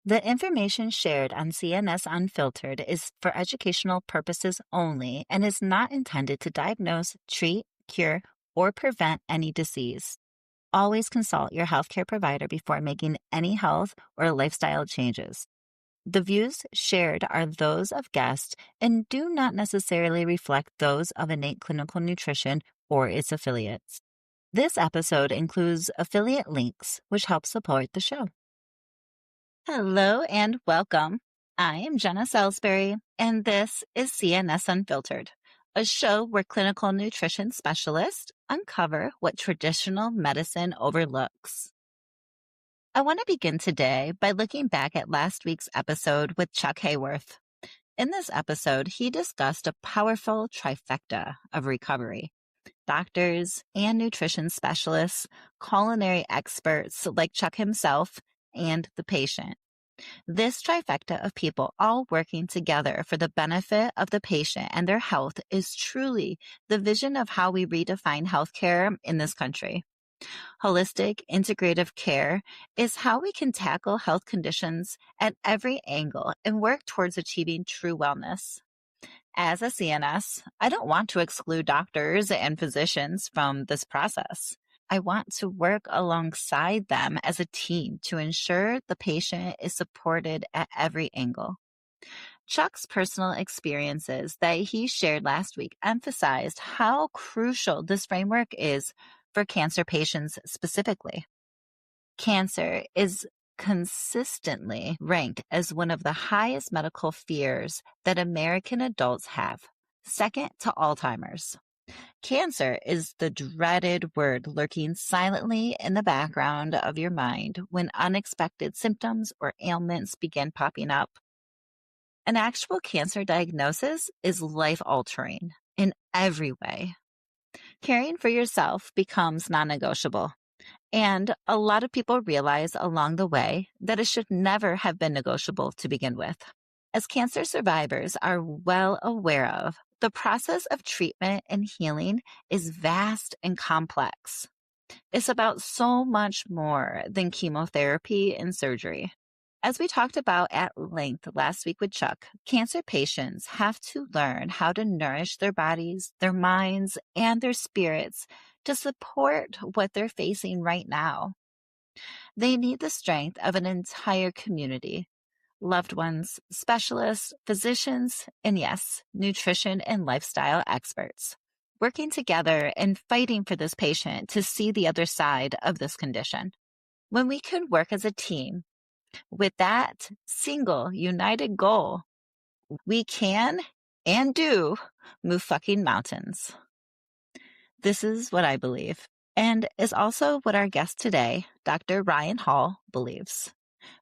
The information shared on CNS Unfiltered is for educational purposes only and is not intended to diagnose, treat, cure, or prevent any disease. Always consult your healthcare provider before making any health or lifestyle changes. The views shared are those of guests and do not necessarily reflect those of Innate Clinical Nutrition or its affiliates. This episode includes affiliate links, which help support the show. Hello and welcome. I am Jenna Salisbury, and this is CNS Unfiltered, a show where clinical nutrition specialists uncover what traditional medicine overlooks. I want to begin today by looking back at last week's episode with Chuck Hayworth. In this episode, he discussed a powerful trifecta of recovery. Doctors and nutrition specialists, culinary experts like Chuck himself, and the patient. This trifecta of people all working together for the benefit of the patient and their health is truly the vision of how we redefine healthcare in this country. Holistic, integrative care is how we can tackle health conditions at every angle and work towards achieving true wellness. As a CNS, I don't want to exclude doctors and physicians from this process. I want to work alongside them as a team to ensure the patient is supported at every angle. Chuck's personal experiences that he shared last week emphasized how crucial this framework is for cancer patients specifically. Cancer is consistently ranked as one of the highest medical fears that American adults have, second to Alzheimer's. Cancer is the dreaded word lurking silently in the background of your mind when unexpected symptoms or ailments begin popping up. An actual cancer diagnosis is life-altering in every way. Caring for yourself becomes non-negotiable, and a lot of people realize along the way that it should never have been negotiable to begin with. As cancer survivors are well aware of, the process of treatment and healing is vast and complex. It's about so much more than chemotherapy and surgery. As we talked about at length last week with Chuck, cancer patients have to learn how to nourish their bodies, their minds, and their spirits to support what they're facing right now. They need the strength of an entire community. Loved ones, specialists, physicians, and yes, nutrition and lifestyle experts, working together and fighting for this patient to see the other side of this condition. When we can work as a team with that single united goal, we can and do move fucking mountains. This is what I believe, and is also what our guest today, Dr. Ryan Hall, believes.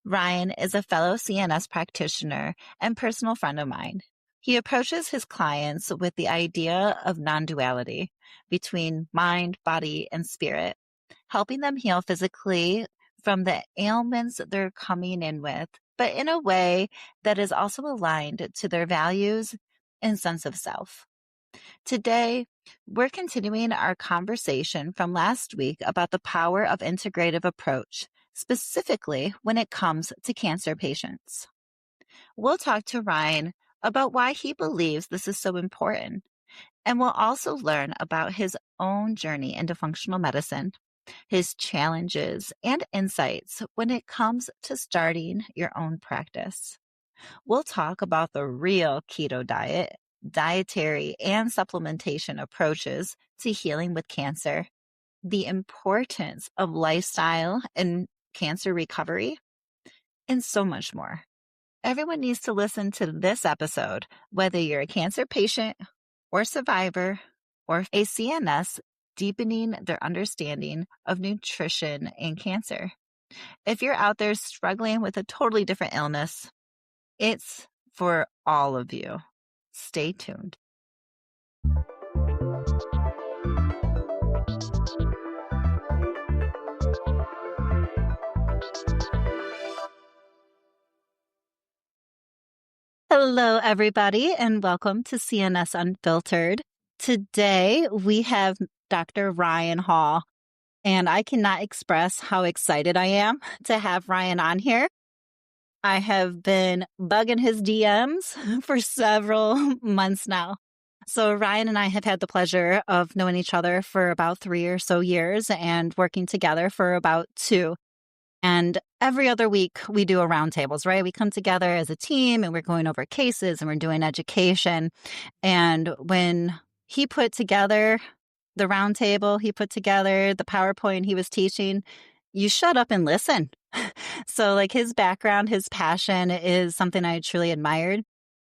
Ryan is a fellow CNS practitioner and personal friend of mine. He approaches his clients with the idea of non-duality between mind, body, and spirit, helping them heal physically from the ailments they're coming in with, but in a way that is also aligned to their values and sense of self. Today, we're continuing our conversation from last week about the power of integrative approach, specifically when it comes to cancer patients. We'll talk to Ryan about why he believes this is so important, and we'll also learn about his own journey into functional medicine, his challenges and insights when it comes to starting your own practice. We'll talk about the real keto diet, dietary and supplementation approaches to healing with cancer, the importance of lifestyle and cancer recovery, and so much more. Everyone needs to listen to this episode, whether you're a cancer patient or survivor or a CNS deepening their understanding of nutrition and cancer. If you're out there struggling with a totally different illness, it's for all of you. Stay tuned. Hello, everybody, and welcome to CNS Unfiltered. Today, we have Dr. Ryan Hall, and I cannot express how excited I am to have Ryan on here. I have been bugging his DMs for several months now. So, Ryan and I have had the pleasure of knowing each other for about 3 or so years and working together for about 2. And every other week, we do a roundtables, right? We come together as a team and we're going over cases and we're doing education. And when he put together the roundtable, he put together the PowerPoint he was teaching, you shut up and listen. So, like, his background, his passion is something I truly admired.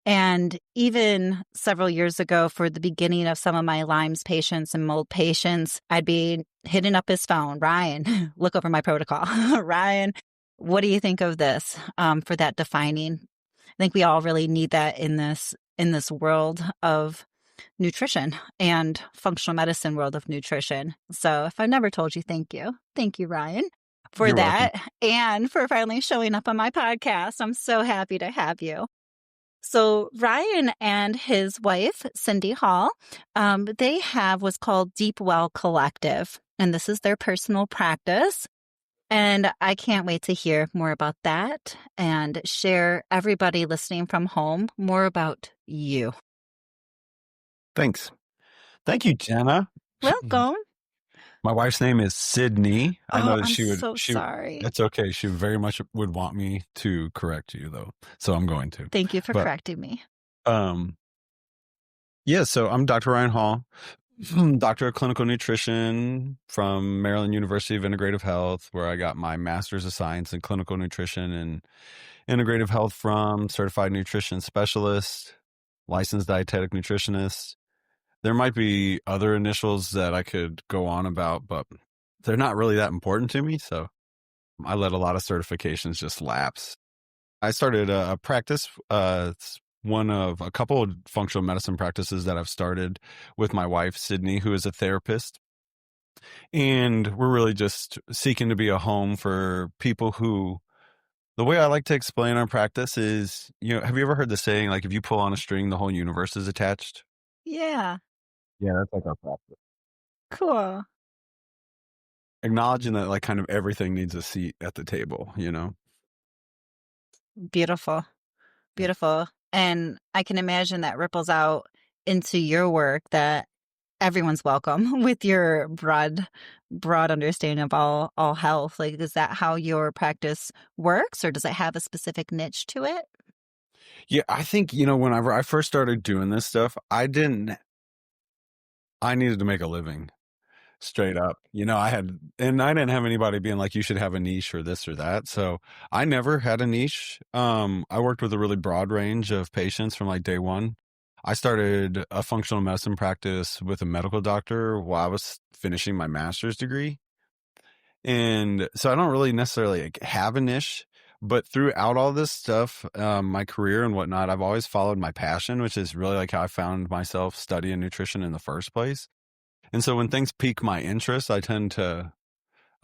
And even several years ago, for the beginning of some of my Lyme's patients and mold patients, I'd be hitting up his phone. Ryan, look over my protocol. Ryan, what do you think of this for that defining? I think we all really need that in this world of nutrition and functional medicine world of nutrition. So if I never told you, thank you, Ryan, for You're welcome. that and for finally showing up on my podcast. I'm so happy to have you. So Ryan and his wife, Cindy Hall, they have what's called Deep Well Collective, and this is their personal practice. And I can't wait to hear more about that and share everybody listening from home more about you. Thanks. Thank you, Jenna. Welcome. My wife's name is Sydney. I Oh, know that I'm so sorry. that's okay. She very much would want me to correct you though. So I'm going to. Thank you for But, correcting me. Yeah, so I'm Dr. Ryan Hall, Doctor of Clinical Nutrition from Maryland University of Integrative Health, where I got my Master's of Science in Clinical Nutrition and Integrative Health from Certified Nutrition Specialist, Licensed Dietetic Nutritionist. There might be other initials that I could go on about, but they're not really that important to me. So I let a lot of certifications just lapse. I started a practice. It's one of a couple of functional medicine practices that I've started with my wife, Sydney, who is a therapist. And we're really just seeking to be a home for people who, the way I like to explain our practice is, have you ever heard the saying, like, if you pull on a string, the whole universe is attached? Yeah, Yeah, that's like our practice. cool. Acknowledging that, like, kind of everything needs a seat at the table, Beautiful. Beautiful. And I can imagine that ripples out into your work, that everyone's welcome with your broad understanding of all health. Like, is that how your practice works, or does it have a specific niche to it? Yeah, I think, whenever I first started doing this stuff, I needed to make a living. Straight up. I didn't have anybody being like, you should have a niche or this or that. So I never had a niche. I worked with a really broad range of patients from like day one. I started a functional medicine practice with a medical doctor while I was finishing my master's degree. And so I don't really necessarily like have a niche, but throughout all this stuff, my career and whatnot, I've always followed my passion, which is really like how I found myself studying nutrition in the first place. And so when things pique my interest, I tend to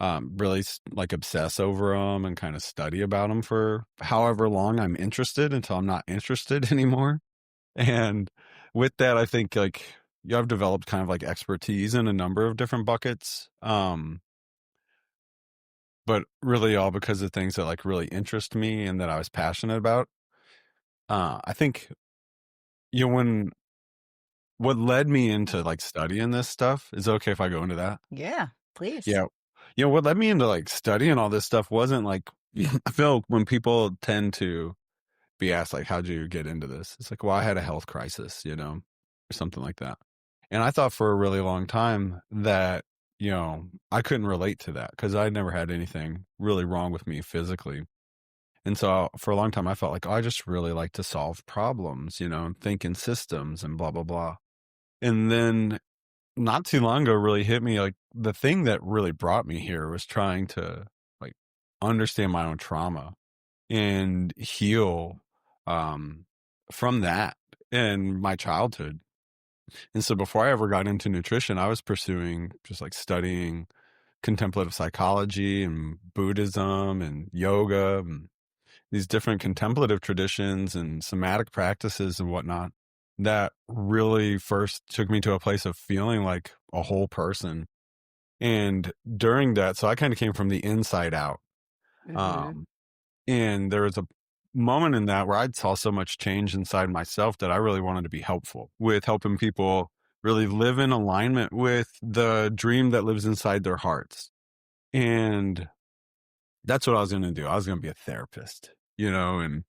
really like obsess over them and kind of study about them for however long I'm interested until I'm not interested anymore. And with that, I think like I've developed kind of like expertise in a number of different buckets. But really all because of things that like really interest me and that I was passionate about. I think, when what led me into like studying this stuff, is it okay if I go into that? Yeah, please. Yeah. What led me into like studying all this stuff wasn't like, I feel when people tend to be asked, like, how'd you get into this? It's like, well, I had a health crisis, or something like that. And I thought for a really long time that, I couldn't relate to that because I never had anything really wrong with me physically. And so for a long time, I felt like, oh, I just really like to solve problems, and think in systems and blah, blah, blah. And then not too long ago really hit me like the thing that really brought me here was trying to like understand my own trauma and heal from that in my childhood. And so before I ever got into nutrition, I was pursuing just like studying contemplative psychology and Buddhism and yoga and these different contemplative traditions and somatic practices and whatnot that really first took me to a place of feeling like a whole person. And during that, so I kind of came from the inside out. Mm-hmm. And there was moment in that where I saw so much change inside myself that I really wanted to be helpful with helping people really live in alignment with the dream that lives inside their hearts. And that's what I was going to do. I was going to be a therapist, and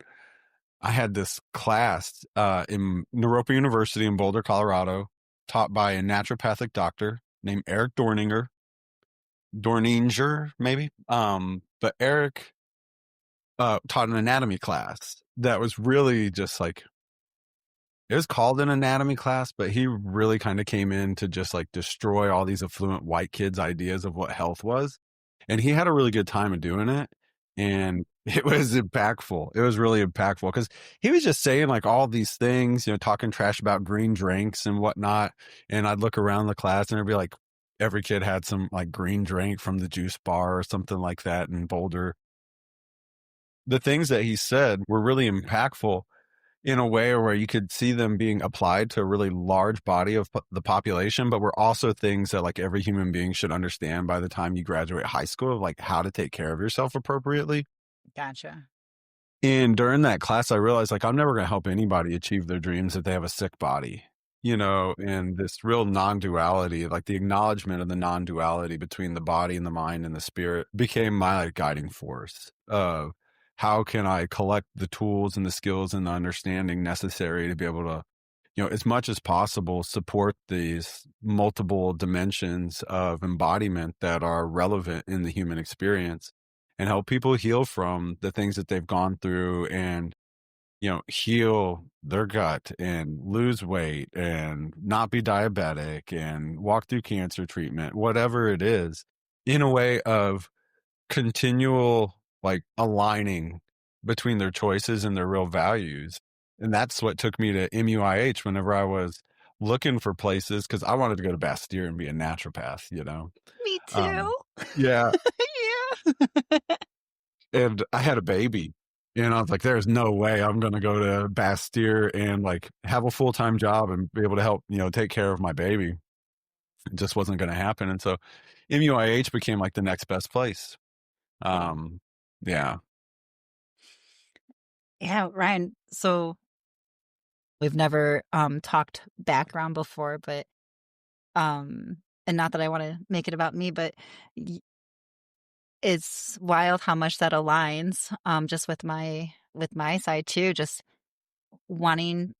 I had this class in Naropa University in Boulder, Colorado, taught by a naturopathic doctor named Eric Dorninger, maybe. But Eric taught an anatomy class that was really just like, it was called an anatomy class, but he really kind of came in to just like destroy all these affluent white kids' ideas of what health was. And he had a really good time of doing it. And it was impactful. It was really impactful because he was just saying like all these things, talking trash about green drinks and whatnot. And I'd look around the class and it'd be like every kid had some like green drink from the juice bar or something like that in Boulder. The things that he said were really impactful in a way where you could see them being applied to a really large body of the population, but were also things that like every human being should understand by the time you graduate high school, of like how to take care of yourself appropriately. Gotcha. And during that class, I realized like I'm never going to help anybody achieve their dreams if they have a sick body, and this real non-duality, like the acknowledgement of the non-duality between the body and the mind and the spirit became my like guiding force of how can I collect the tools and the skills and the understanding necessary to be able to, as much as possible, support these multiple dimensions of embodiment that are relevant in the human experience and help people heal from the things that they've gone through and, heal their gut and lose weight and not be diabetic and walk through cancer treatment, whatever it is, in a way of continual like aligning between their choices and their real values. And that's what took me to MUIH whenever I was looking for places because I wanted to go to Bastyr and be a naturopath. Me too. Um, yeah. Yeah. And I had a baby and I was like, there's no way I'm going to go to Bastyr and like have a full-time job and be able to help, take care of my baby. It just wasn't going to happen. And so MUIH became like the next best place. Yeah. Yeah, Ryan. So we've never talked background before, but and not that I want to make it about me, but it's wild how much that aligns just with my side too, just wanting.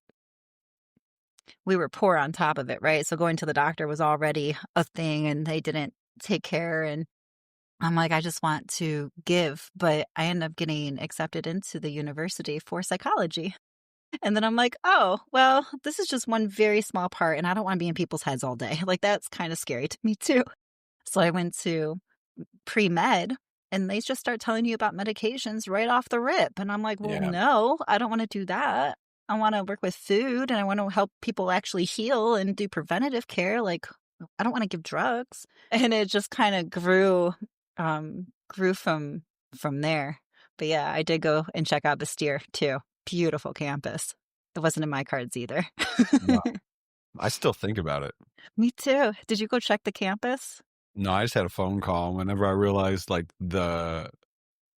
We were poor on top of it, right? So going to the doctor was already a thing and they didn't take care, and I'm like, I just want to give, but I end up getting accepted into the university for psychology. And then I'm like, oh, well, this is just one very small part, and I don't want to be in people's heads all day. Like, that's kind of scary to me, too. So I went to pre med, and they just start telling you about medications right off the rip. And I'm like, well, Yeah. no, I don't want to do that. I want to work with food and I want to help people actually heal and do preventative care. Like, I don't want to give drugs. And it just kind of grew from there. But yeah, I did go and check out Bastyr too. Beautiful campus. It wasn't in my cards either. No, I still think about it. Me too. Did you go check the campus? No, I just had a phone call whenever I realized like the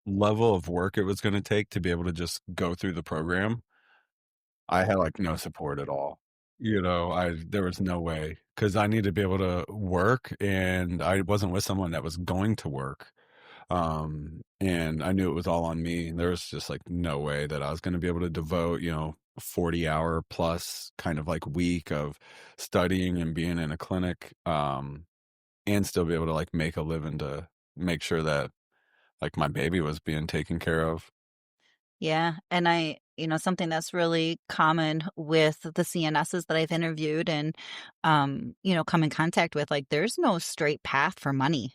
level of work it was going to take to be able to just go through the program. I had like no support at all. There was no way because I needed to be able to work and I wasn't with someone that was going to work. And I knew it was all on me. There was just like no way that I was going to be able to devote, 40-hour plus kind of like week of studying and being in a clinic, and still be able to like make a living to make sure that like my baby was being taken care of. Yeah. And something that's really common with the CNSs that I've interviewed and, come in contact with, like, there's no straight path for money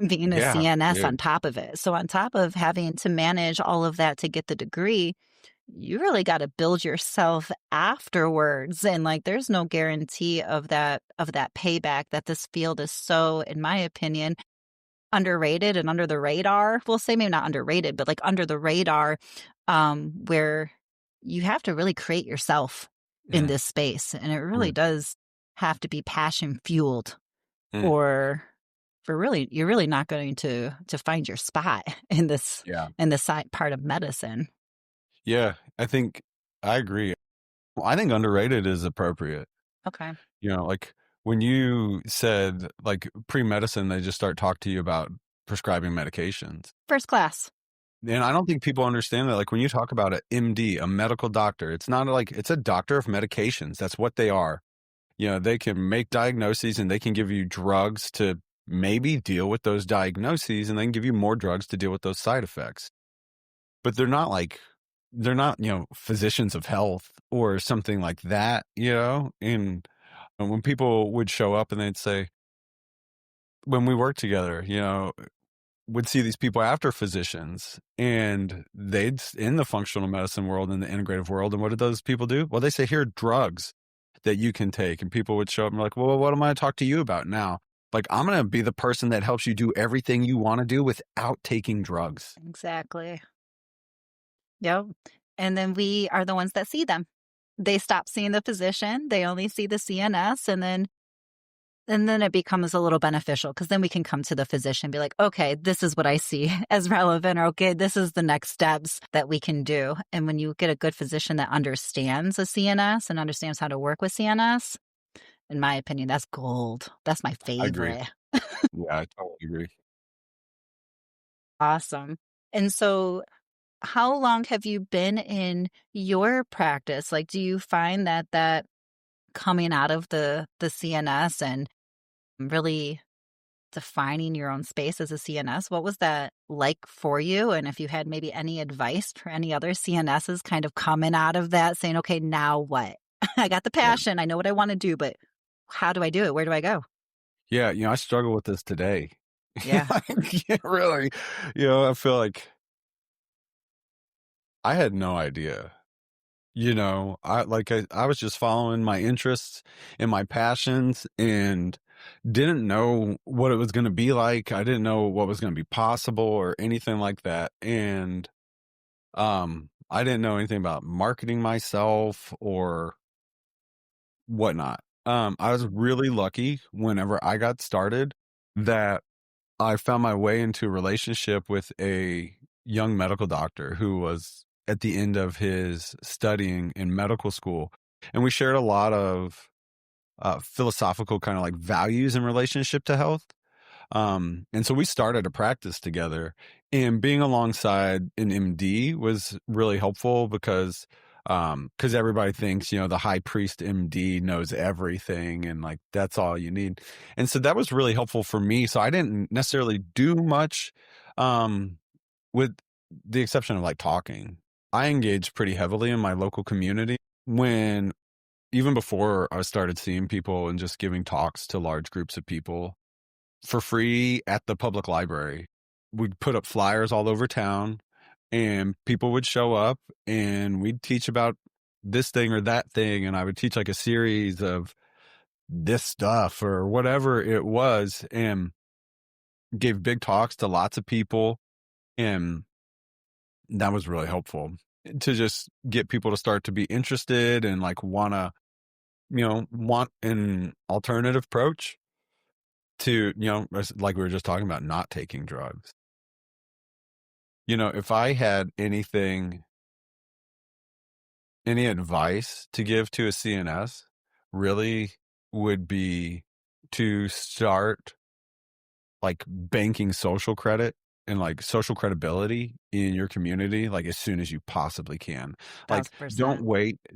being a Yeah, CNS on dude. top of it. So on top of having to manage all of that to get the degree, you really got to build yourself afterwards. And like, there's no guarantee of that payback that this field is so, in my opinion, underrated and under the radar. We'll say maybe not underrated, but like under the radar, where you have to really create yourself in Mm, this space. And it really mm, does have to be passion fueled mm. or for really, you're really not going to find your spot in this Yeah. part of medicine. Yeah, I agree. Well, I think underrated is appropriate. Okay. Like when you said like pre-medicine, they just start talking to you about prescribing medications. First class. And I don't think people understand that. Like when you talk about a MD, a medical doctor, it's not like it's a doctor of medications. That's what they are. They can make diagnoses and they can give you drugs to maybe deal with those diagnoses and they can give you more drugs to deal with those side effects. But they're not, physicians of health or something like that. And when people would show up and they'd say, when we worked together, would see these people after physicians and they'd in the functional medicine world, in the integrative world. And what did those people do? Well, they say, here are drugs that you can take. And people would show up and be like, well, what am I to talk to you about now? Like, I'm going to be the person that helps you do everything you want to do without taking drugs. Exactly. Yep. And then we are the ones that see them. They stop seeing the physician. They only see the CNS. And then it becomes a little beneficial because then we can come to the physician and be like, okay, this is what I see as relevant, or okay, this is the next steps that we can do. And when you get a good physician that understands a CNS and understands how to work with CNS, in my opinion, that's gold. That's my I agree. favorite. Yeah, I totally agree. Awesome. And so how long have you been in your practice? Like, do you find that coming out of the CNS and really defining your own space as a CNS, what was that like for you? And if you had maybe any advice for any other CNSs kind of coming out of that, saying, okay, now what? I got the Yeah. passion. I know what I want to do, but how do I do it? Where do I go? Yeah. I struggle with this today. Yeah. Yeah, really. I feel like I had no idea. I was just following my interests and my passions and didn't know what it was going to be like. I didn't know what was going to be possible or anything like that. And I didn't know anything about marketing myself or whatnot. I was really lucky whenever I got started that I found my way into a relationship with a young medical doctor who was at the end of his studying in medical school. And we shared a lot of philosophical kind of like values in relationship to health. And so we started a practice together, and being alongside an MD was really helpful because everybody thinks, the high priest MD knows everything and like that's all you need. And so that was really helpful for me. So I didn't necessarily do much, um, with the exception of like talking. I engaged pretty heavily in my local community when even before I started seeing people and just giving talks to large groups of people for free at the public library. We'd put up flyers all over town and people would show up and we'd teach about this thing or that thing. And I would teach like a series of this stuff or whatever it was and gave big talks to lots of people. And that was really helpful to just get people to start to be interested and like want an alternative approach to, like we were just talking about, not taking drugs. If I had any advice to give to a CNS, really would be to start like banking social credit and like social credibility in your community like as soon as you possibly can. Like 1000%.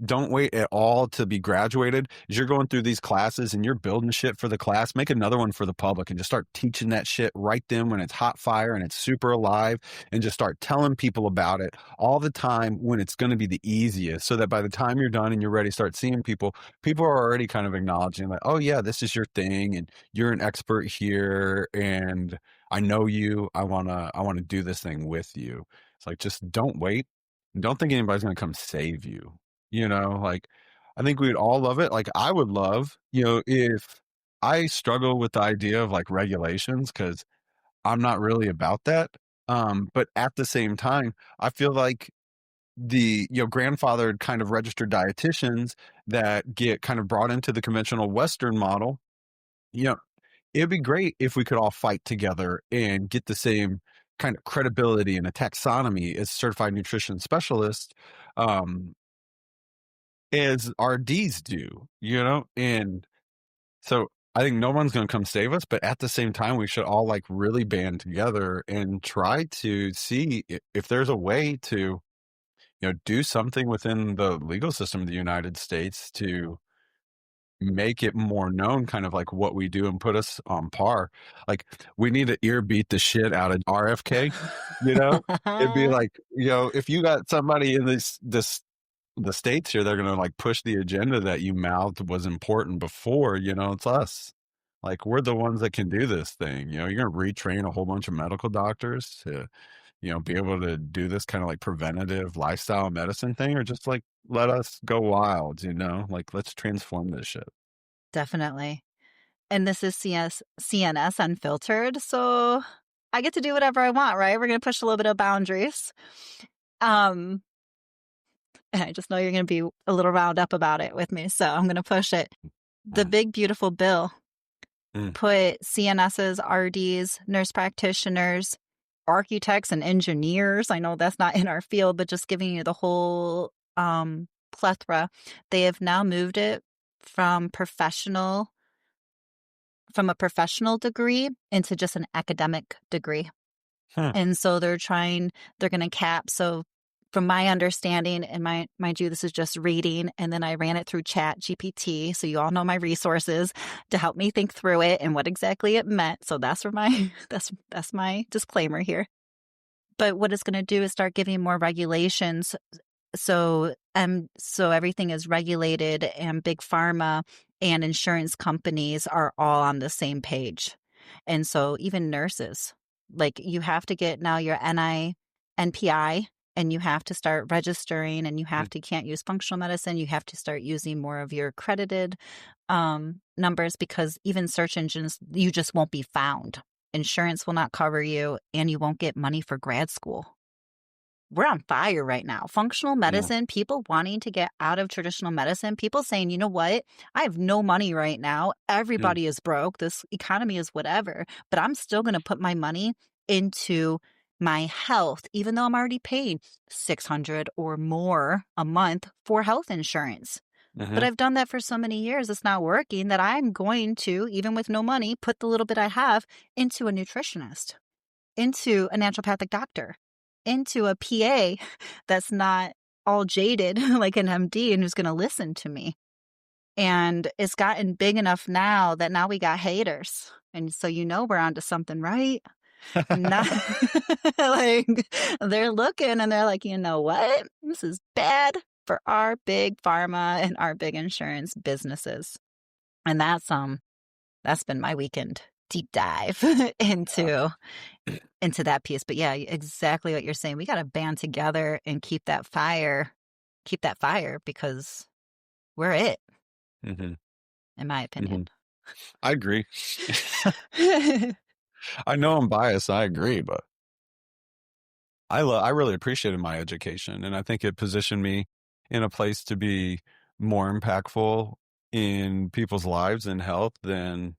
don't wait at all to be graduated. As you're going through these classes and you're building shit for the class, make another one for the public and just start teaching that shit right then when it's hot fire and it's super alive, and just start telling people about it all the time when it's going to be the easiest, so that by the time you're done and you're ready to start seeing people, people are already kind of acknowledging like, oh yeah, this is your thing and you're an expert here and I know you. I wanna do this thing with you. It's like, just don't wait. Don't think anybody's gonna come save you. Like, I think we'd all love it. Like, I would love, if I struggle with the idea of like regulations because I'm not really about that. But at the same time, I feel like the grandfathered kind of registered dietitians that get kind of brought into the conventional Western model, you know, it'd be great if we could all fight together and get the same kind of credibility and a taxonomy as certified nutrition specialists. um, as our Ds do, you know? And so I think no one's going to come save us, but at the same time, we should all like really band together and try to see if there's a way to, do something within the legal system of the United States to make it more known kind of like what we do and put us on par. Like we need to ear beat the shit out of RFK, you know? It'd be like, if you got somebody in the states here, they're gonna like push the agenda that you mouthed was important before, it's us. Like we're the ones that can do this thing. You're gonna retrain a whole bunch of medical doctors to, be able to do this kind of like preventative lifestyle medicine thing, or just like let us go wild, like let's transform this shit. Definitely. And this is CNS Unfiltered, so I get to do whatever I want, right? We're going to push a little bit of boundaries. And I just know you're going to be a little wound up about it with me, so I'm going to push it. The Mm. big, beautiful bill Mm. put CNSs, RDs, nurse practitioners, architects, and engineers. I know that's not in our field, but just giving you the whole plethora. They have now moved it from a professional degree into just an academic degree. Huh. And so they're going to cap. So from my understanding, and mind you, this is just reading, and then I ran it through Chat GPT. So you all know my resources to help me think through it and what exactly it meant. So that's for my, that's my disclaimer here. But what it's going to do is start giving more regulations. So everything is regulated, and big pharma and insurance companies are all on the same page. And so even nurses, like you have to get now your NPI, and you have to start registering, and you can't use functional medicine. You have to start using more of your accredited numbers, because even search engines, you just won't be found. Insurance will not cover you, and you won't get money for grad school. We're on fire right now. Functional medicine, people wanting to get out of traditional medicine, people saying, you know what? I have no money right now. Everybody is broke. This economy is whatever, but I'm still going to put my money into my health, even though I'm already paying $600 or more a month for health insurance. But I've done that for so many years, it's not working, that I'm going to, even with no money, put the little bit I have into a nutritionist, into a naturopathic doctor, into a PA that's not all jaded like an MD and who's going to listen to me. And it's gotten big enough now that now we got haters. And so, we're onto something, right? Not like they're looking and they're like, you know what? This is bad for our big pharma and our big insurance businesses. And that's been my weekend deep dive into that piece. But yeah, exactly what you're saying. We got to band together and keep that fire because we're it, Mm-hmm. in my opinion. I agree. I know I'm biased. I agree, but I really appreciated my education, and I think it positioned me in a place to be more impactful in people's lives and health than,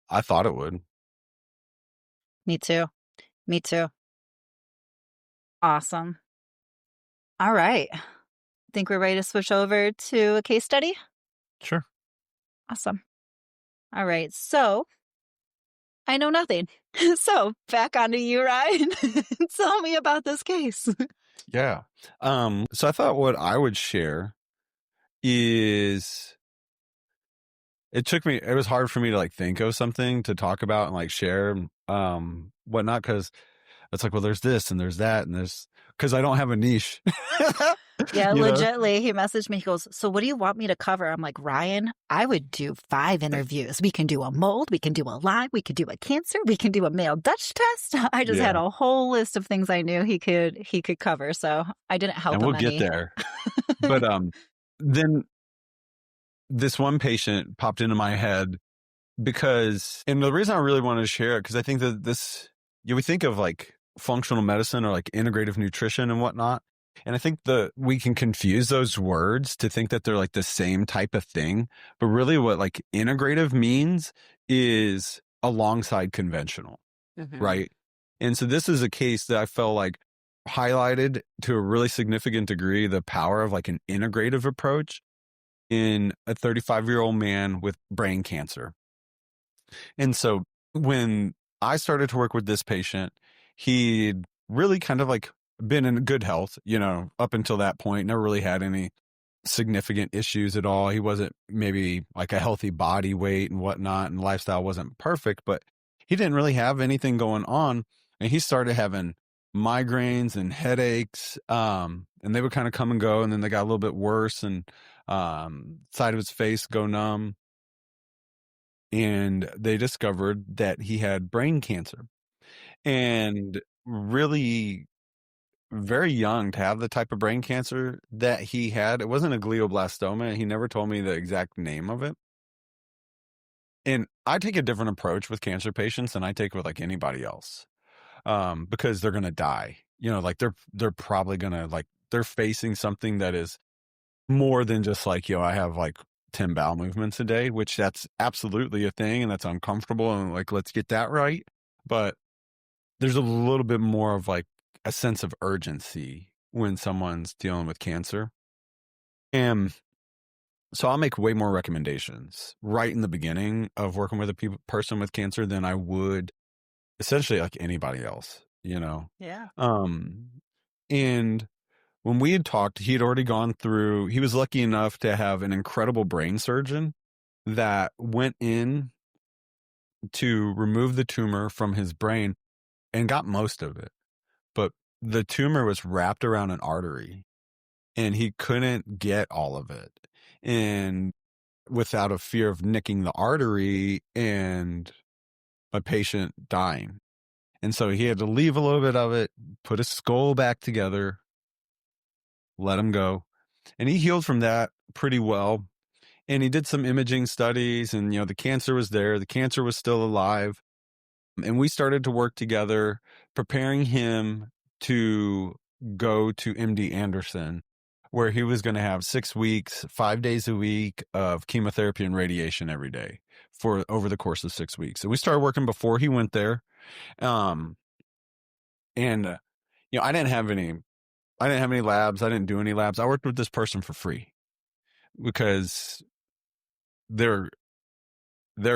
I thought it would. Me too. Awesome. All right. Think we're ready to switch over to a case study? Sure. Awesome. All right. So I know nothing. So back onto you, Ryan. Tell me about this case. Yeah. So I thought what I would share is it was hard for me to like think of something to talk about and like share, whatnot. Cause it's like, well, there's this and there's that. And cause I don't have a niche. Yeah, legitly. He messaged me. He goes, so what do you want me to cover? I'm like, Ryan, I would do 5 interviews. We can do a mold. We can do a Lyme. We could do a cancer. We can do a male Dutch test. I just had a whole list of things I knew he could cover. So I didn't help him we'll get there. But then this one patient popped into my head and the reason I really wanted to share it, because I think that we think of like functional medicine or like integrative nutrition and whatnot. And I think we can confuse those words to think that they're like the same type of thing. But really what like integrative means is alongside conventional, right? And so this is a case that I felt like highlighted to a really significant degree the power of like an integrative approach in a 35-year-old man with brain cancer. And so when I started to work with this patient, he'd really kind of like been in good health, up until that point, never really had any significant issues at all. He wasn't maybe like a healthy body weight and whatnot, and lifestyle wasn't perfect, but he didn't really have anything going on. And he started having migraines and headaches. And they would kind of come and go, and then they got a little bit worse, and side of his face go numb. And they discovered that he had brain cancer, and really very young to have the type of brain cancer that he had. It wasn't a glioblastoma. He never told me the exact name of it. And I take a different approach with cancer patients than I take with like anybody else. Because they're going to die, like they're probably going to they're facing something that is more than just like, I have like 10 bowel movements a day, which that's absolutely a thing. And that's uncomfortable. And like, let's get that right. But there's a little bit more of like a sense of urgency when someone's dealing with cancer. And so I'll make way more recommendations right in the beginning of working with a person with cancer than I would essentially like anybody else, Yeah. And when we had talked, he had already gone through, he was lucky enough to have an incredible brain surgeon that went in to remove the tumor from his brain and got most of it. But the tumor was wrapped around an artery and he couldn't get all of it. And without a fear of nicking the artery and a patient dying. And so he had to leave a little bit of it, put his skull back together, let him go. And he healed from that pretty well. And he did some imaging studies, and, the cancer was there. The cancer was still alive. And we started to work together, preparing him to go to MD Anderson, where he was going to have 6 weeks, 5 days a week of chemotherapy and radiation every day for over the course of 6 weeks. And we started working before he went there. And I didn't have any labs. I didn't do any labs. I worked with this person for free because they're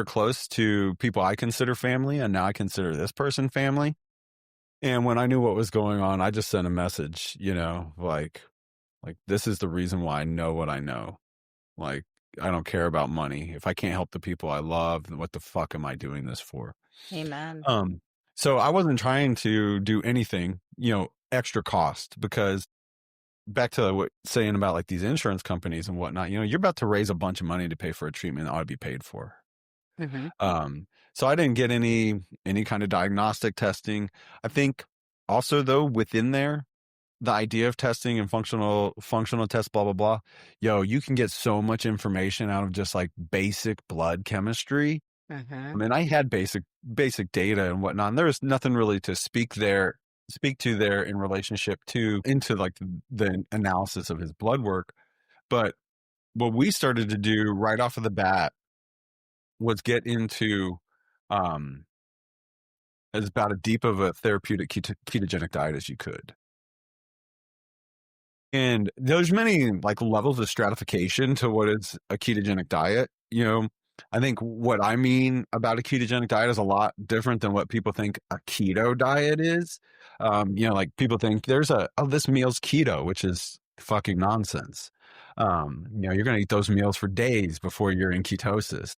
close to people I consider family, and now I consider this person family. And when I knew what was going on, I just sent a message, like this is the reason why I know what I know. Like, I don't care about money. If I can't help the people I love, then what the fuck am I doing this for? Amen. So I wasn't trying to do anything, extra cost, because back to what saying about like these insurance companies and whatnot, you're about to raise a bunch of money to pay for a treatment that ought to be paid for. Mm-hmm. So I didn't get any kind of diagnostic testing. I think also though, within there, the idea of testing and functional tests, blah, blah, blah. You can get so much information out of just like basic blood chemistry. Mm-hmm. I mean, I had basic data and whatnot. And there was nothing really to speak to there in relationship into like the analysis of his blood work. But what we started to do right off of the bat was get into as about as deep of a therapeutic ketogenic diet as you could. And there's many like levels of stratification to what is a ketogenic diet. I think what I mean about a ketogenic diet is a lot different than what people think a keto diet is. Like people think there's this meal's keto, which is fucking nonsense. You're going to eat those meals for days before you're in ketosis.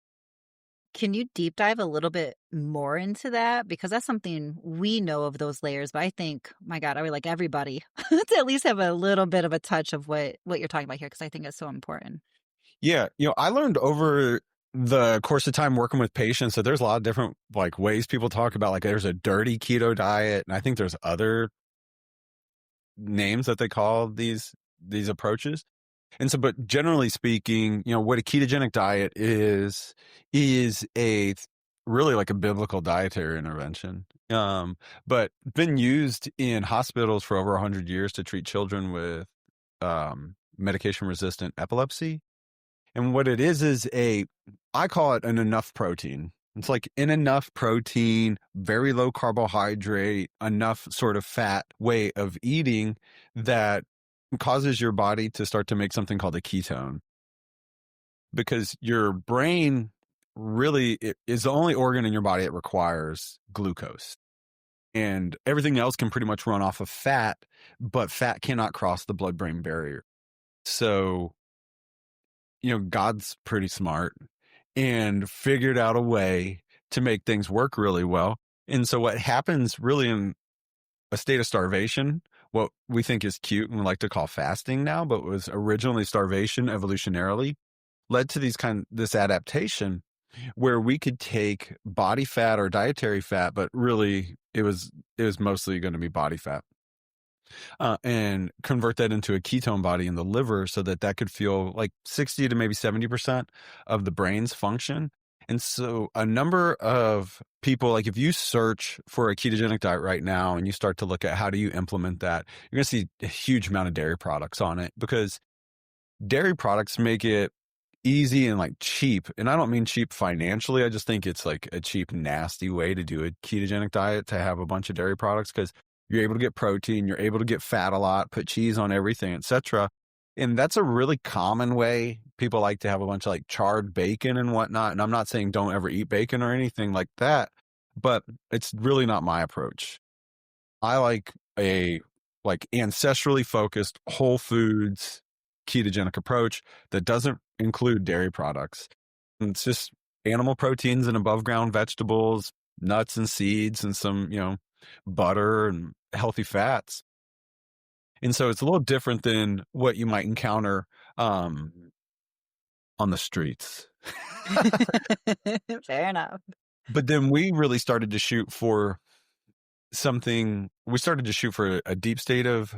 Can you deep dive a little bit more into that? Because that's something we know of those layers, but I think, my God, I would like everybody to at least have a little bit of a touch of what you're talking about here, because I think it's so important. Yeah. I learned over the course of time working with patients that there's a lot of different like ways people talk about, like there's a dirty keto diet. And I think there's other names that they call these approaches. And so, but generally speaking, what a ketogenic diet is a really like a biblical dietary intervention, but been used in hospitals for over 100 years to treat children with medication-resistant epilepsy. And what it is I call it an enough protein. It's like in enough protein, very low carbohydrate, enough sort of fat way of eating that causes your body to start to make something called a ketone. Because your brain really is the only organ in your body that requires glucose. And everything else can pretty much run off of fat, but fat cannot cross the blood-brain barrier. So, God's pretty smart and figured out a way to make things work really well. And so what happens really in a state of starvation, what we think is cute and we like to call fasting now, but was originally starvation evolutionarily, led to this adaptation where we could take body fat or dietary fat, but really it was mostly going to be body fat, and convert that into a ketone body in the liver so that that could feel like 60 to maybe 70% of the brain's function. And so a number of people, like if you search for a ketogenic diet right now and you start to look at how do you implement that, you're going to see a huge amount of dairy products on it because dairy products make it easy and like cheap. And I don't mean cheap financially. I just think it's like a cheap, nasty way to do a ketogenic diet to have a bunch of dairy products because you're able to get protein, you're able to get fat a lot, put cheese on everything, etc. And that's a really common way. People like to have a bunch of like charred bacon and whatnot. And I'm not saying don't ever eat bacon or anything like that, but it's really not my approach. I like a ancestrally focused whole foods ketogenic approach that doesn't include dairy products. And it's just animal proteins and above ground vegetables, nuts and seeds and some, butter and healthy fats. And so it's a little different than what you might encounter on the streets. Fair enough. But then we really started to shoot for a deep state of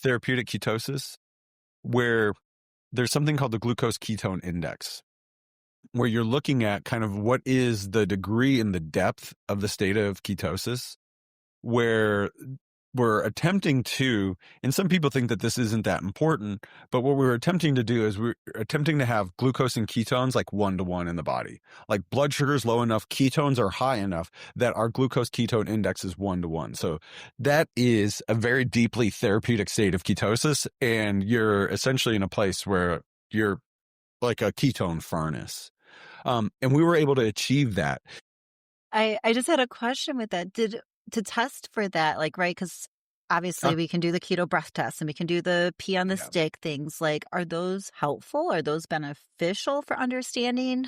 therapeutic ketosis where there's something called the glucose ketone index, where you're looking at kind of what is the degree and the depth of the state of ketosis, where we're attempting to, and some people think that this isn't that important, but what we're attempting to do is we're attempting to have glucose and ketones like 1-to-1 in the body. Like blood sugar is low enough, ketones are high enough that our glucose ketone index is 1-to-1. So that is a very deeply therapeutic state of ketosis, and you're essentially in a place where you're like a ketone furnace. And we were able to achieve that. I just had a question with that. To test for that, like, right? Because obviously we can do the keto breath test and we can do the pee on the stick things. Like, are those helpful? Are those beneficial for understanding?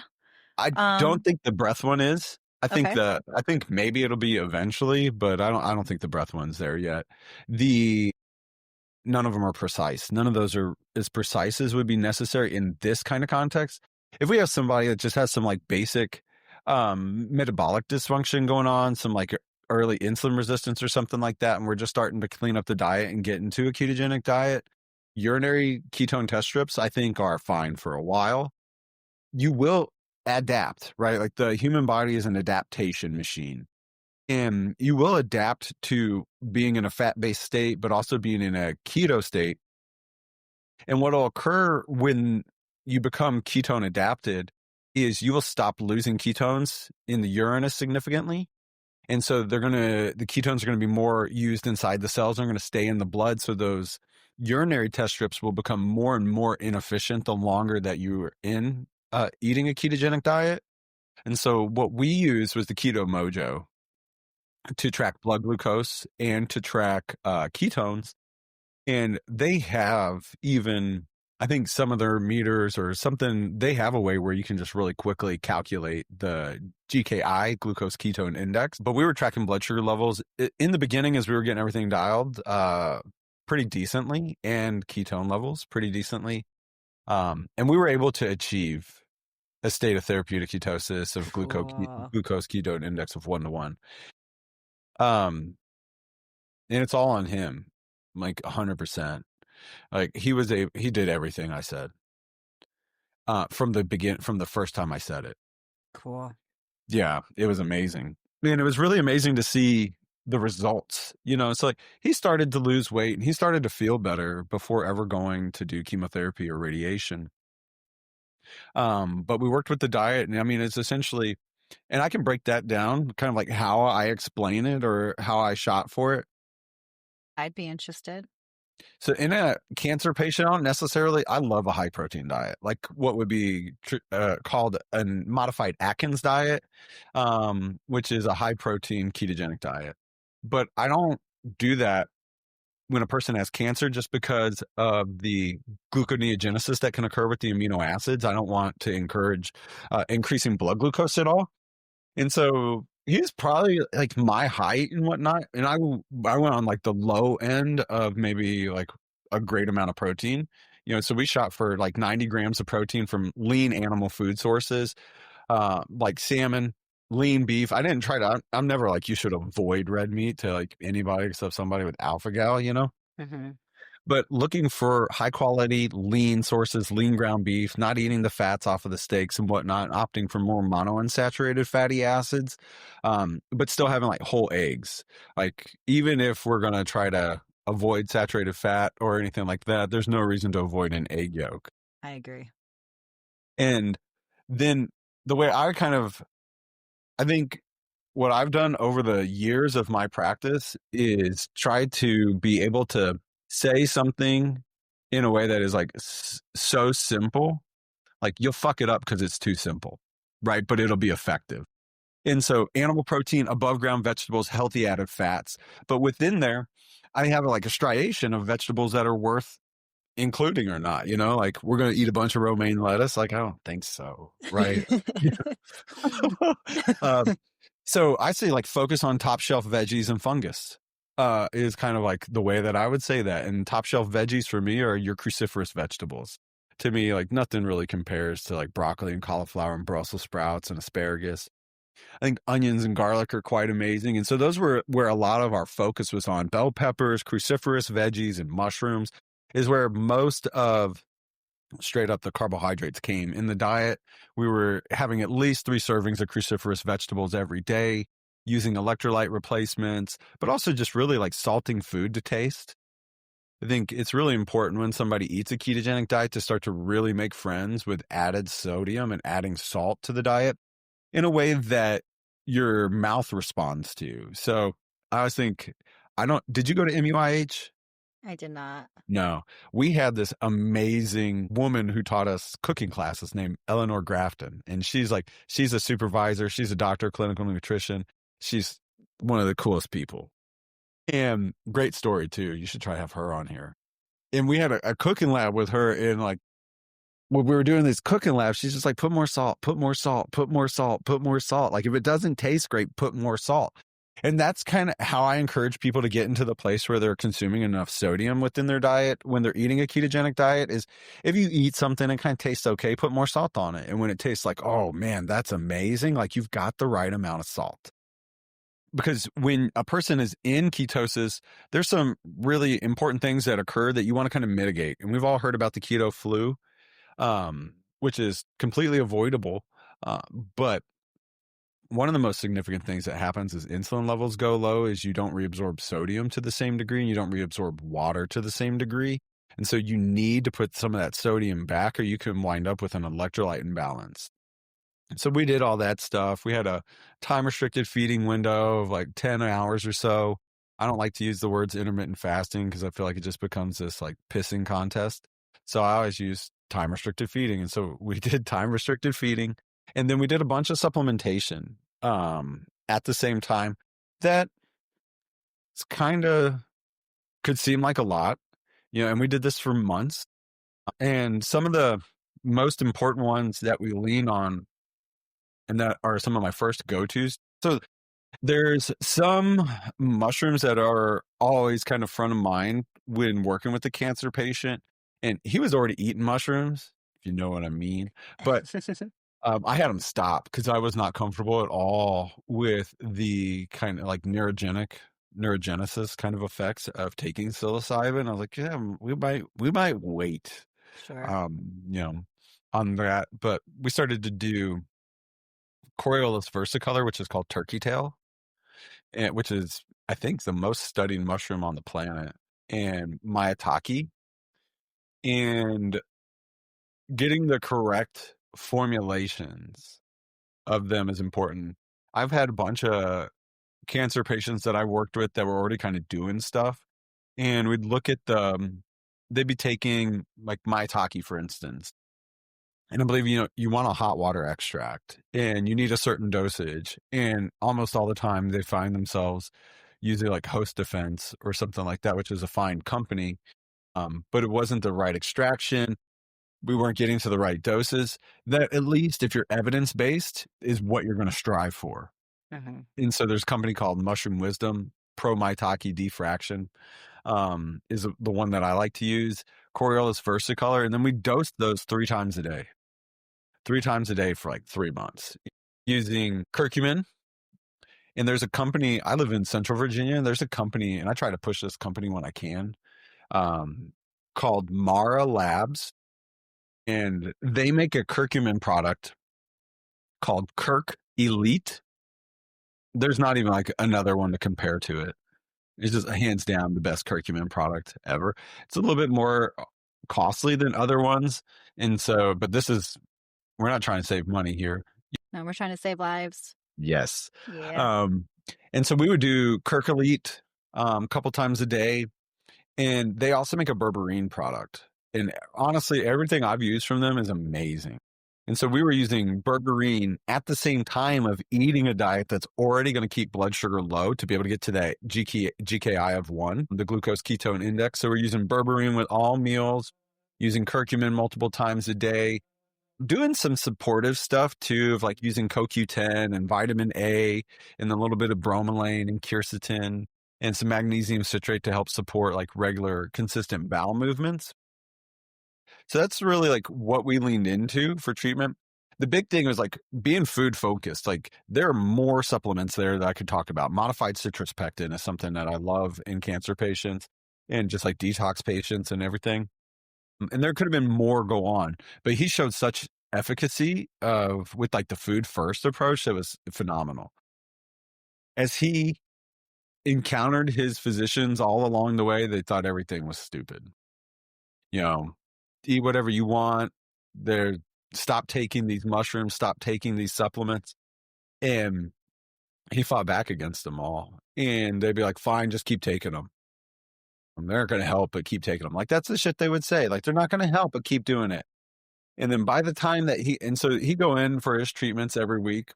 I don't think the breath one is. I think Okay. I think maybe it'll be eventually, but I don't think the breath one's there yet. None of them are precise. None of those are as precise as would be necessary in this kind of context. If we have somebody that just has some like basic metabolic dysfunction going on, some like early insulin resistance or something like that, and we're just starting to clean up the diet and get into a ketogenic diet, urinary ketone test strips, I think, are fine for a while. You will adapt, right? Like the human body is an adaptation machine. And you will adapt to being in a fat-based state, but also being in a keto state. And what will occur when you become ketone adapted is you will stop losing ketones in the urine as significantly. And so the ketones are going to be more used inside the cells. They're going to stay in the blood. So those urinary test strips will become more and more inefficient the longer that you are in eating a ketogenic diet. And so what we used was the Keto Mojo to track blood glucose and to track ketones. And they have even, I think some of their meters or something, they have a way where you can just really quickly calculate the GKI, glucose ketone index. But we were tracking blood sugar levels in the beginning as we were getting everything dialed pretty decently, and ketone levels pretty decently. And we were able to achieve a state of therapeutic ketosis of glucose ketone index of 1-to-1. And it's all on him, like 100%. Like he did everything I said from the first time I said it. Cool. Yeah, it was amazing. And it was really amazing to see the results. It's like he started to lose weight and he started to feel better before ever going to do chemotherapy or radiation. But we worked with the diet, and I mean, it's essentially And I can break that down, kind of like how I explain it or how I shot for it. I'd be interested. So in a cancer patient, I don't necessarily, I love a high protein diet, like what would be called a modified Atkins diet, which is a high protein ketogenic diet. But I don't do that when a person has cancer just because of the gluconeogenesis that can occur with the amino acids. I don't want to encourage increasing blood glucose at all. And so he's probably like my height and whatnot. And I went on like the low end of maybe like a great amount of protein. So we shot for like 90 grams of protein from lean animal food sources, like salmon, lean beef. I didn't try to, I'm never like, you should avoid red meat to like anybody except somebody with alpha gal. Hmm. But looking for high quality lean sources, lean ground beef, not eating the fats off of the steaks and whatnot, opting for more monounsaturated fatty acids, but still having like whole eggs. Like even if we're going to try to avoid saturated fat or anything like that, there's no reason to avoid an egg yolk. I agree. And then the way I think what I've done over the years of my practice is try to be able to say something in a way that is like so simple. Like you'll fuck it up because it's too simple, right? But it'll be effective. And so animal protein, above ground vegetables, healthy added fats. But within there, I have like a striation of vegetables that are worth including or not, like we're going to eat a bunch of romaine lettuce. Like, I don't think so. Right. um, so I say like focus on top shelf veggies and fungus, is kind of like the way that I would say that. And top shelf veggies for me are your cruciferous vegetables. To me, like nothing really compares to like broccoli and cauliflower and Brussels sprouts and asparagus. I think onions and garlic are quite amazing. And so those were where a lot of our focus was on. Bell peppers, cruciferous veggies, and mushrooms is where most of straight up the carbohydrates came in the diet. We were having at least 3 servings of cruciferous vegetables every day, using electrolyte replacements, but also just really like salting food to taste. I think it's really important when somebody eats a ketogenic diet to start to really make friends with added sodium and adding salt to the diet in a way that your mouth responds to. So I always think, did you go to MUIH? I did not. No, we had this amazing woman who taught us cooking classes named Eleanor Grafton. And she's a supervisor. She's a doctor of clinical nutrition. She's one of the coolest people and great story too. You should try to have her on here. And we had a cooking lab with her, and like when we were doing this cooking lab, she's just like, put more salt, put more salt, put more salt, put more salt. Like if it doesn't taste great, put more salt. And that's kind of how I encourage people to get into the place where they're consuming enough sodium within their diet when they're eating a ketogenic diet is if you eat something and kind of tastes okay, put more salt on it. And when it tastes like, oh man, that's amazing, like you've got the right amount of salt. Because when a person is in ketosis, there's some really important things that occur that you want to kind of mitigate. And we've all heard about the keto flu, which is completely avoidable. But one of the most significant things that happens is insulin levels go low is you don't reabsorb sodium to the same degree and you don't reabsorb water to the same degree. And so you need to put some of that sodium back or you can wind up with an electrolyte imbalance. So we did all that stuff. We had a time restricted feeding window of like 10 hours or so. I don't like to use the words intermittent fasting because I feel like it just becomes this like pissing contest. So I always use time restricted feeding. And so we did time restricted feeding. And then we did a bunch of supplementation at the same time. That it's kind of could seem like a lot, and we did this for months. And some of the most important ones that we lean on and that are some of my first go-tos. So there's some mushrooms that are always kind of front of mind when working with the cancer patient. And he was already eating mushrooms, if you know what I mean. But I had him stop because I was not comfortable at all with the kind of like neurogenesis kind of effects of taking psilocybin. I was like, yeah, we might wait, Sure. on that. But we started to do Coriolis versicolor, which is called turkey tail, which is, I think, the most studied mushroom on the planet, and maitake, and getting the correct formulations of them is important. I've had a bunch of cancer patients that I worked with that were already kind of doing stuff, and we'd look at they'd be taking like maitake, for instance. And I believe, you want a hot water extract and you need a certain dosage. And almost all the time they find themselves using like Host Defense or something like that, which is a fine company. But it wasn't the right extraction. We weren't getting to the right doses. That, at least if you're evidence based, is what you're going to strive for. Mhm. And so there's a company called Mushroom Wisdom, Pro Maitake Defraction, is the one that I like to use. Coriolis Versicolor. And then we dose those 3 times a day for like 3 months using curcumin. And there's a company, I live in Central Virginia, and there's a company, and I try to push this company when I can, called Mara Labs. And they make a curcumin product called Kirk Elite. There's not even like another one to compare to it. It's just hands down the best curcumin product ever. It's a little bit more costly than other ones. And so, but we're not trying to save money here. No, we're trying to save lives. Yes. Yeah. And so we would do Kirk Elite a couple times a day. And they also make a berberine product. And honestly, everything I've used from them is amazing. And so we were using berberine at the same time of eating a diet that's already going to keep blood sugar low to be able to get to that GKI of 1, the glucose ketone index. So we're using berberine with all meals, using curcumin multiple times a day, doing some supportive stuff too, of like using CoQ10 and vitamin A and a little bit of bromelain and quercetin and some magnesium citrate to help support like regular consistent bowel movements. So that's really like what we leaned into for treatment. The big thing was like being food focused. Like there are more supplements there that I could talk about. Modified citrus pectin is something that I love in cancer patients and just like detox patients and everything. And there could have been more go on, but he showed such efficacy of with like the food first approach that was phenomenal. As he encountered his physicians all along the way, they thought everything was stupid. You know, eat whatever you want. They're stop taking these mushrooms, stop taking these supplements. And he fought back against them all. And they'd be like, fine, just keep taking them. They're not going to help, but keep taking them. Like that's the shit they would say. Like they're not going to help, but keep doing it. And then by the time that so he'd go in for his treatments every week,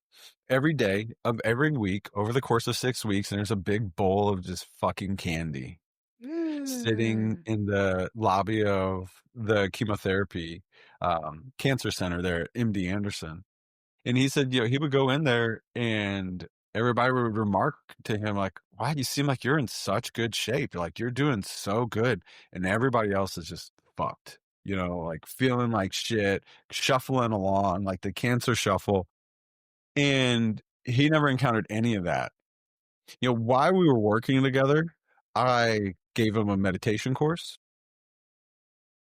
every day of every week over the course of 6 weeks. And there's a big bowl of just fucking candy sitting in the lobby of the chemotherapy cancer center there at MD Anderson. And he said, he would go in there and everybody would remark to him like, wow, you seem like you're in such good shape. Like you're doing so good. And everybody else is just fucked, like feeling like shit, shuffling along, like the cancer shuffle. And he never encountered any of that. While we were working together, I gave him a meditation course.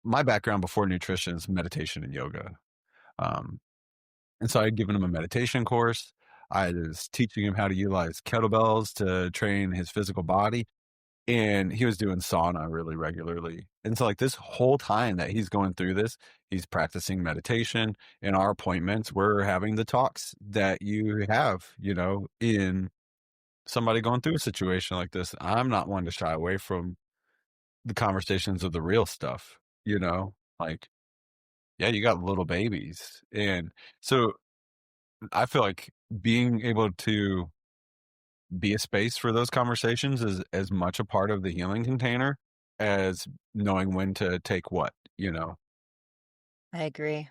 My background before nutrition is meditation and yoga. And so I had given him a meditation course. I was teaching him how to utilize kettlebells to train his physical body. And he was doing sauna really regularly. And so like this whole time that he's going through this, he's practicing meditation. In our appointments, we're having the talks that you have, in somebody going through a situation like this. I'm not one to shy away from the conversations of the real stuff, like, yeah, you got little babies. And so I feel like being able to be a space for those conversations is as much a part of the healing container as knowing when to take what. I agree.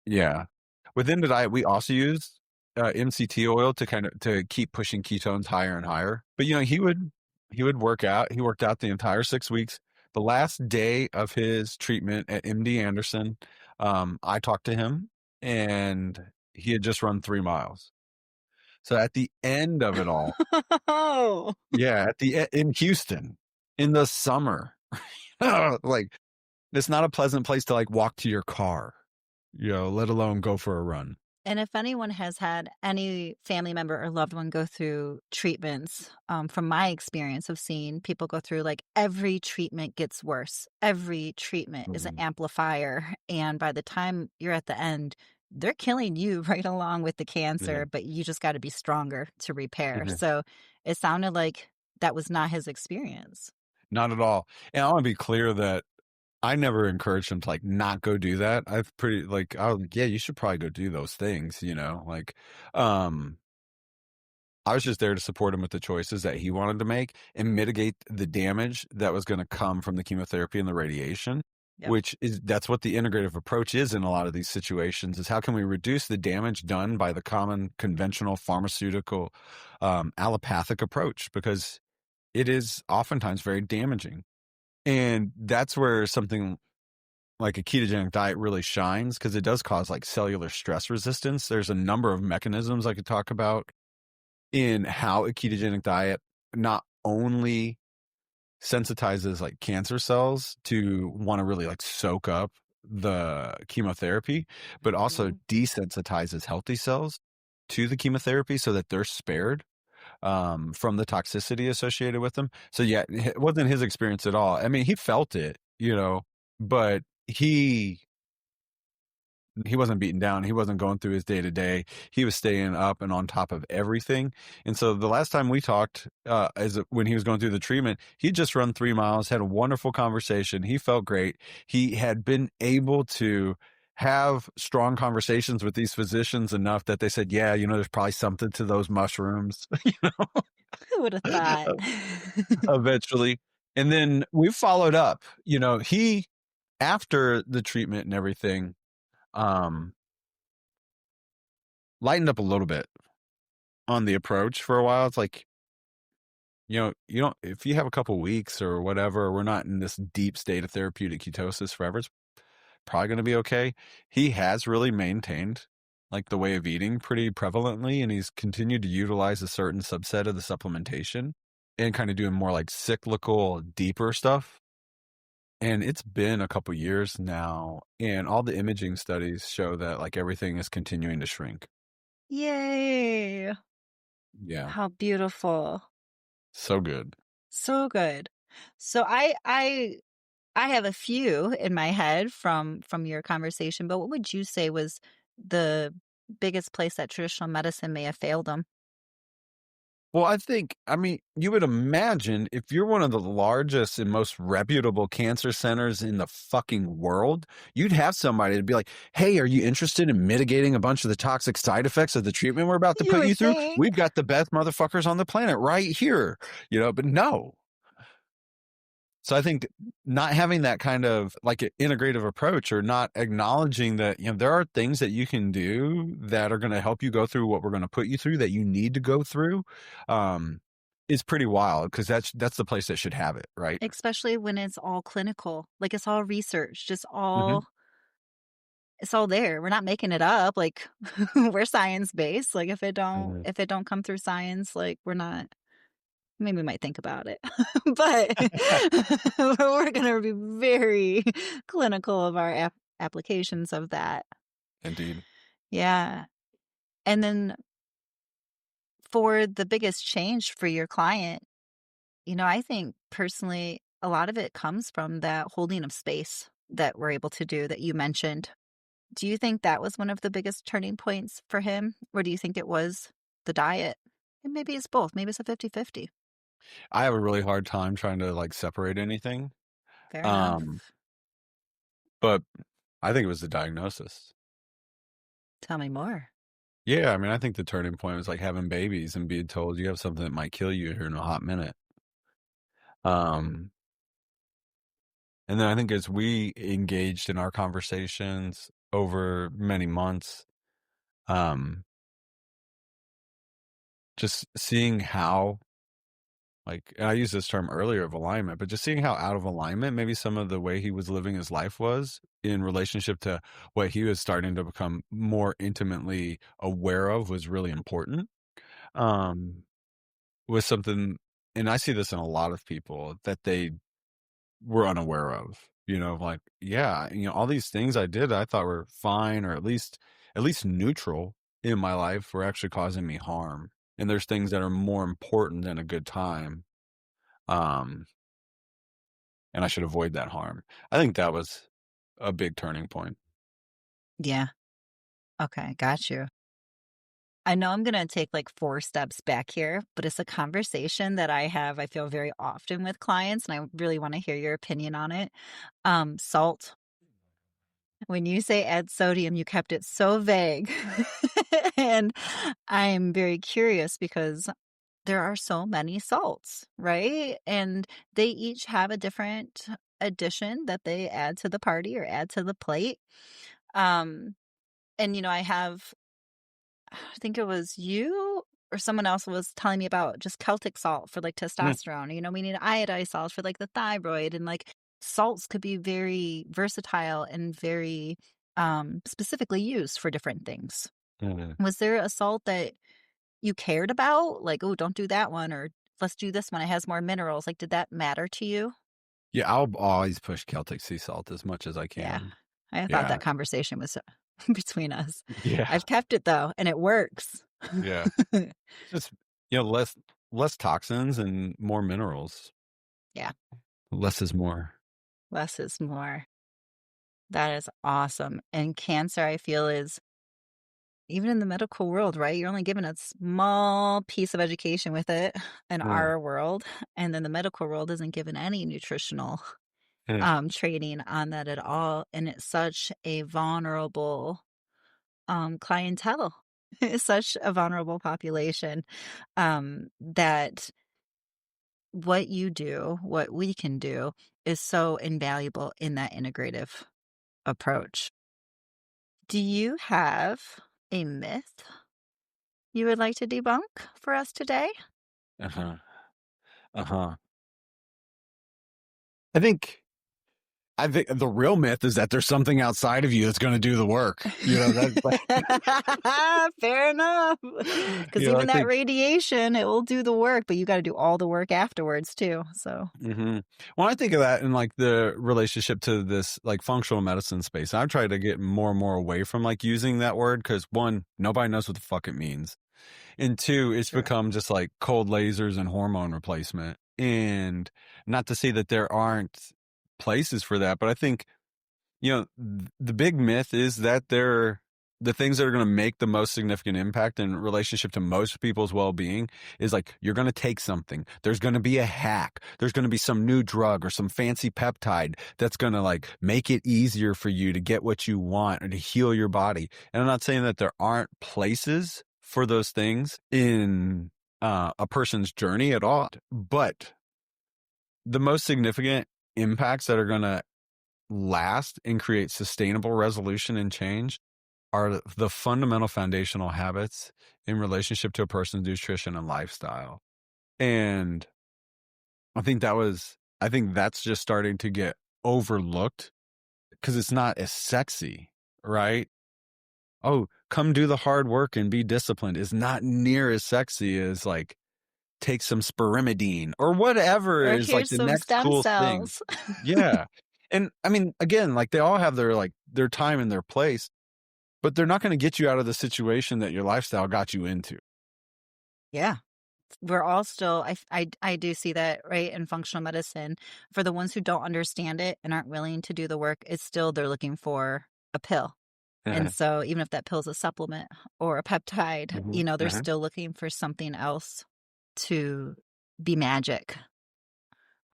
Yeah. Within the diet, we also use MCT oil to keep pushing ketones higher and higher. But he would work out. He worked out the entire 6 weeks. The last day of his treatment at MD Anderson, I talked to him, and he had just run 3 miles. So at the end of it all, Oh, yeah, in Houston in the summer, like it's not a pleasant place to like walk to your car, let alone go for a run. and if anyone has had any family member or loved one go through treatments, from my experience of seeing people go through, like every treatment gets worse. Every treatment is an amplifier. And by the time you're at the end, they're killing you right along with the Yeah. cancer, but you just got to be stronger to repair. Mhm. So it sounded like that was not his experience. Not at all. And I want to be clear that I never encouraged him to like not go do that. I've pretty like, oh yeah, you should probably go do those things, like, um, I was just there to support him with the choices that he wanted to make and mitigate the damage that was going to come from the chemotherapy and the radiation, Yep. which is that's what the integrative approach is in a lot of these situations is how can we reduce the damage done by the common conventional pharmaceutical allopathic approach because it is oftentimes very damaging. And that's where something like a ketogenic diet really shines because it does cause like cellular stress resistance. There's a number of mechanisms I could talk about in how a ketogenic diet not only sensitizes like cancer cells to want to really like soak up the chemotherapy, but also Mhm. desensitizes healthy cells to the chemotherapy so that they're spared from the toxicity associated with them. So yeah, it wasn't his experience at all. I mean, he felt it, but he wasn't beaten down. He wasn't going through his day to day. He was staying up and on top of everything. And so the last time we talked, when he was going through the treatment, he just run 3 miles, had a wonderful conversation. He felt great. He had been able to have strong conversations with these physicians enough that they said, yeah, there's probably something to those mushrooms, Who would have thought? eventually. And then we followed up, he, after the treatment and everything, um, lightened up a little bit on the approach for a while. It's like, you don't, if you have a couple weeks or whatever, we're not in this deep state of therapeutic ketosis forever. It's probably going to be okay. He has really maintained like the way of eating pretty prevalently, and he's continued to utilize a certain subset of the supplementation and kind of doing more like cyclical, deeper stuff. And it's been a couple years now, and all the imaging studies show that like everything is continuing to shrink. Yay. Yeah. How beautiful. So good. So good. So I have a few in my head from your conversation, but what would you say was the biggest place that traditional medicine may have failed them? Well, I mean, you would imagine if you're one of the largest and most reputable cancer centers in the fucking world, you'd have somebody to be like, hey, are you interested in mitigating a bunch of the toxic side effects of the treatment we're about to You put you would through? think. We've got the best motherfuckers on the planet right here, but no. So I think not having that kind of like an integrative approach or not acknowledging that, there are things that you can do that are going to help you go through what we're going to put you through that you need to go through, is pretty wild because that's the place that should have it. Right. Especially when it's all clinical, like it's all research, just Hmm. all it's all there. We're not making it up. Like we're science based. Like Hmm. if it don't come through science, like we're not. Maybe we might think about it, but we're gonna be very clinical of our applications of that. Indeed. Yeah, and then for the biggest change for your client, I think personally, a lot of it comes from that holding of space that we're able to do that you mentioned. Do you think that was one of the biggest turning points for him? Or do you think it was the diet? And maybe it's both. Maybe it's a 50-50. I have a really hard time trying to like separate anything. Fair Um, enough. but I think it was the diagnosis. Tell me more. Yeah, I mean, I think the turning point was like having babies and being told you have something that might kill you here in a hot minute. Um, and then I think as we engaged in our conversations over many months, um, just seeing how, like, and I used this term earlier of alignment, but just seeing how out of alignment maybe some of the way he was living his life was in relationship to what he was starting to become more intimately aware of was really important. Um, was something, and I see this in a lot of people that they were unaware of, like, yeah, all these things I did I thought were fine or at least neutral in my life were actually causing me harm. And there's things that are more important than a good time. Um, and I should avoid that harm. I think that was a big turning point. Yeah. Okay, got you. I know I'm gonna take like 4 steps back here, but it's a conversation that I have, I feel very often with clients, and I really wanna hear your opinion on it. Salt. When you say add sodium, you kept it so vague. And I'm very curious because there are so many salts, right? And they each have a different addition that they add to the party or add to the plate. Um, and I have I think it was you or someone else was telling me about just Celtic salt for like Mm, testosterone. We need iodized salts for like the thyroid, and like salts could be very versatile and very specifically used for different things. mm. Was there a salt that you cared about? Like, oh, don't do that one, or let's do this one. It has more minerals. Like, did that matter to you? Yeah, I'll always push Celtic sea salt as much as I Yeah. can. I thought Yeah. that conversation was between us. Yeah. I've kept it though, and it works. Yeah. Just, less toxins and more minerals. Yeah. Less is more. Less is more. That is awesome. And cancer, I feel, is even in the medical world, right? You're only given a small piece of education with it in Mm, our world. And then the medical world isn't given any nutritional mm, training on that at all. And it's such a vulnerable clientele. It's such a vulnerable population that what you do, what we can do, is so invaluable in that integrative approach. Do you have a myth you would like to debunk for us today? uh-huh. Uh-huh. I think I think the real myth is that there's something outside of you that's going to do the work. That's like, Fair enough. Because I even that think. radiation, it will do the work, but you got to do all the work afterwards too. So, Hmm. When I think of that in like the relationship to this like functional medicine space, I've tried to get more and more away from like using that word because one, nobody knows what the fuck it means. And two, it's true. become just like cold lasers and hormone replacement. And not to say that there aren't places for that, but I think, the big myth is that the things that are going to make the most significant impact in relationship to most people's well-being is like, you're going to take something. There's going to be a hack. There's going to be some new drug or some fancy peptide that's going to like make it easier for you to get what you want or to heal your body. And I'm not saying that there aren't places for those things in a person's journey at all, but the most significant impacts that are going to last and create sustainable resolution and change are the fundamental foundational habits in relationship to a person's nutrition and lifestyle. And I think that's just starting to get overlooked because it's not as sexy, right? Oh, come do the hard work and be disciplined is not near as sexy as like take some spirimidine or whatever Or is like here's the some next stem cool thing. cells. Yeah. And I mean, again, like they all have their time and their place, but they're not going to get you out of the situation that your lifestyle got you into. Yeah. We're all still, I do see that, right, in functional medicine. For the ones who don't understand it and aren't willing to do the work, it's still they're looking for a pill. And so even if that pill's a supplement or a peptide, Mhm, they're still looking for something else to be magic.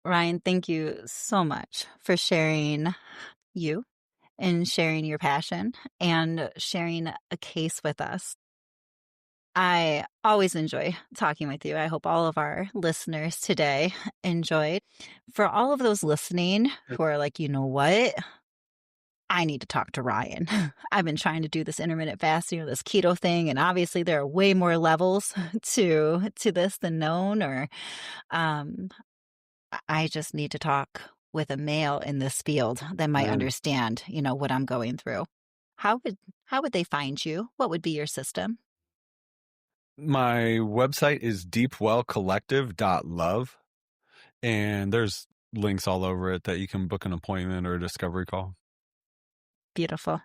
Ryan, thank you so much for sharing you and sharing your passion and sharing a case with us. I always enjoy talking with you. I hope all of our listeners today enjoyed. For all of those listening who are like, you know what? I need to talk to Ryan. I've been trying to do this intermittent fasting or this keto thing, and obviously there are way more levels to this than known. Or um, I just need to talk with a male in this field that might mhm. understand, what I'm going through. How would they find you? What would be your system? My website is deepwellcollective.love, and there's links all over it that you can book an appointment or a discovery call. Beautiful,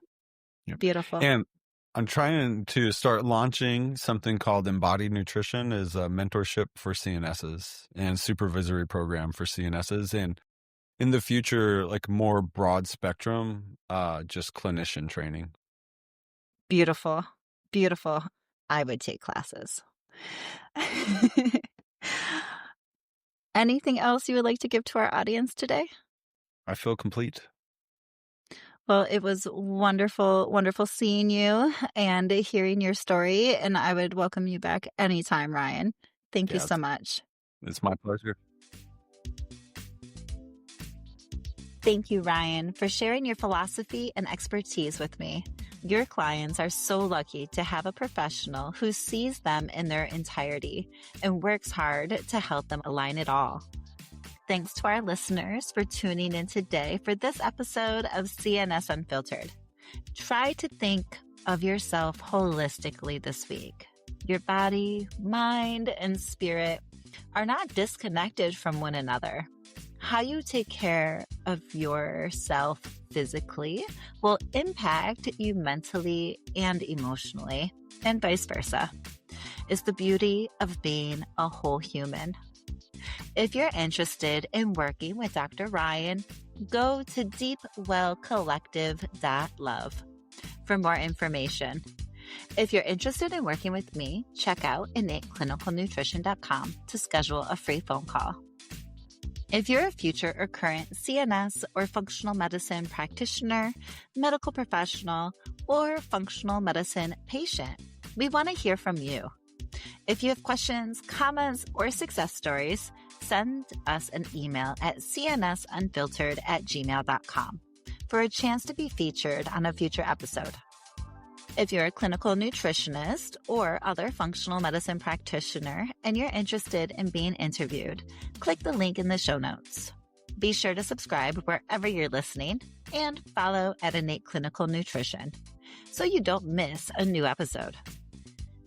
Yep. beautiful. And I'm trying to start launching something called Embodied Nutrition as a mentorship for CNSs and supervisory program for CNSs. And in the future, like more broad spectrum, just clinician training. Beautiful. Beautiful. I would take classes. Anything else you would like to give to our audience today? I feel complete. Well, it was wonderful, wonderful seeing you and hearing your story, and I would welcome you back anytime, Ryan. Thank you Yeah, so much. it's my pleasure. Thank you, Ryan, for sharing your philosophy and expertise with me. Your clients are so lucky to have a professional who sees them in their entirety and works hard to help them align it all. Thanks to our listeners for tuning in today for this episode of CNS Unfiltered. Try to think of yourself holistically this week. Your body, mind, and spirit are not disconnected from one another. How you take care of yourself physically will impact you mentally and emotionally, and vice versa. It's the beauty of being a whole human. If you're interested in working with Dr. Ryan, go to deepwellcollective.love for more information. If you're interested in working with me, check out innateclinicalnutrition.com to schedule a free phone call. If you're a future or current CNS or functional medicine practitioner, medical professional, or functional medicine patient, we want to hear from you. If you have questions, comments, or success stories, send us an email at cnsunfiltered@gmail.com for a chance to be featured on a future episode. If you're a clinical nutritionist or other functional medicine practitioner and you're interested in being interviewed, click the link in the show notes. Be sure to subscribe wherever you're listening and follow at Innate Clinical Nutrition so you don't miss a new episode.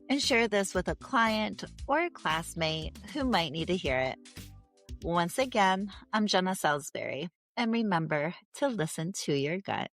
And share this with a client or a classmate who might need to hear it. Once again, I'm Jena Salisbury, and remember to listen to your gut.